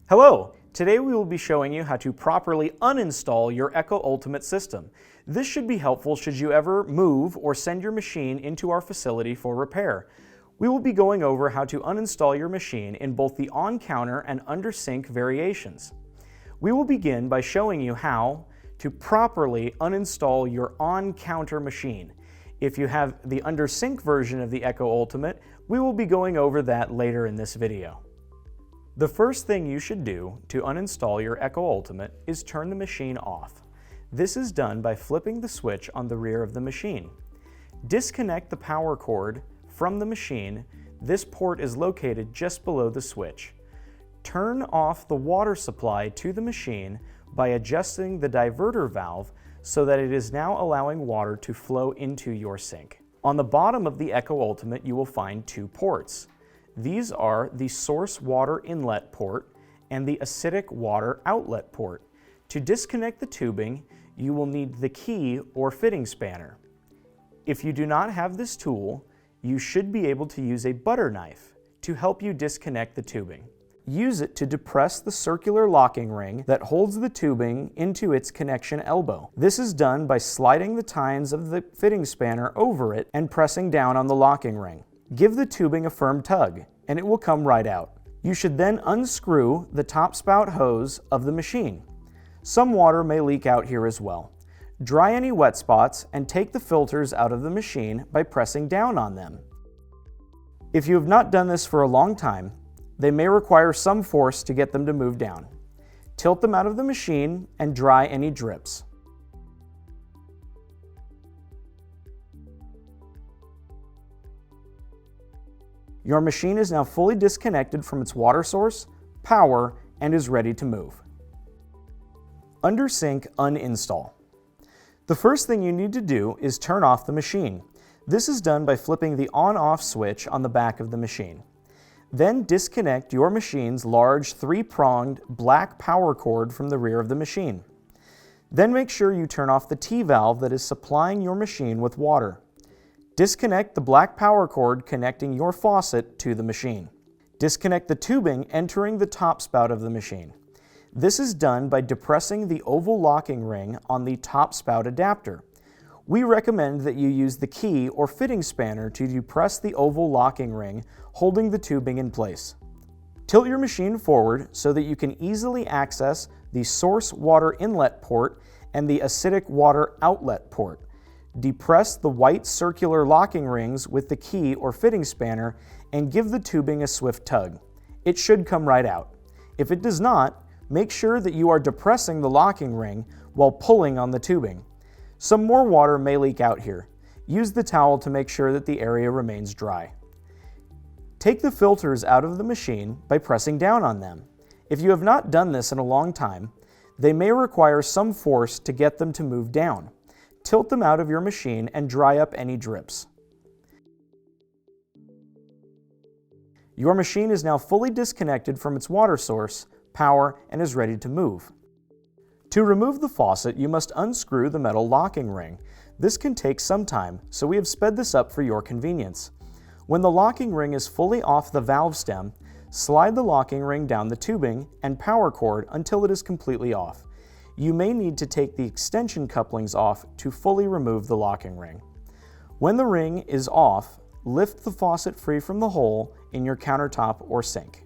Hello! Today we will be showing you how to properly uninstall your Echo Ultimate system. This should be helpful should you ever move or send your machine into our facility for repair. We will be going over how to uninstall your machine in both the on-counter and under-sink variations. We will begin by showing you how to properly uninstall your on-counter machine. If you have the under-sink version of the Echo Ultimate, we will be going over that later in this video. The first thing you should do to uninstall your Echo Ultimate is turn the machine off. This is done by flipping the switch on the rear of the machine. Disconnect the power cord from the machine. This port is located just below the switch. Turn off the water supply to the machine by adjusting the diverter valve so that it is now allowing water to flow into your sink. On the bottom of the Echo Ultimate, you will find two ports. These are the source water inlet port and the acidic water outlet port. To disconnect the tubing, you will need the key or fitting spanner. If you do not have this tool, you should be able to use a butter knife to help you disconnect the tubing. Use it to depress the circular locking ring that holds the tubing into its connection elbow. This is done by sliding the tines of the fitting spanner over it and pressing down on the locking ring. Give the tubing a firm tug, and it will come right out. You should then unscrew the top spout hose of the machine. Some water may leak out here as well. Dry any wet spots and take the filters out of the machine by pressing down on them. If you have not done this for a long time, they may require some force to get them to move down. Tilt them out of the machine and dry any drips. Your machine is now fully disconnected from its water source, power, and is ready to move. Under sink uninstall. The first thing you need to do is turn off the machine. This is done by flipping the on-off switch on the back of the machine. Then disconnect your machine's large 3-pronged black power cord from the rear of the machine. Then make sure you turn off the T-valve that is supplying your machine with water. Disconnect the black power cord connecting your faucet to the machine. Disconnect the tubing entering the top spout of the machine. This is done by depressing the oval locking ring on the top spout adapter. We recommend that you use the key or fitting spanner to depress the oval locking ring holding the tubing in place. Tilt your machine forward so that you can easily access the source water inlet port and the acidic water outlet port. Depress the white circular locking rings with the key or fitting spanner and give the tubing a swift tug. It should come right out. If it does not, make sure that you are depressing the locking ring while pulling on the tubing. Some more water may leak out here. Use the towel to make sure that the area remains dry. Take the filters out of the machine by pressing down on them. If you have not done this in a long time, they may require some force to get them to move down. Tilt them out of your machine and dry up any drips. Your machine is now fully disconnected from its water source, power, and is ready to move. To remove the faucet, you must unscrew the metal locking ring. This can take some time, so we have sped this up for your convenience. When the locking ring is fully off the valve stem, slide the locking ring down the tubing and power cord until it is completely off. You may need to take the extension couplings off to fully remove the locking ring. When the ring is off, lift the faucet free from the hole in your countertop or sink.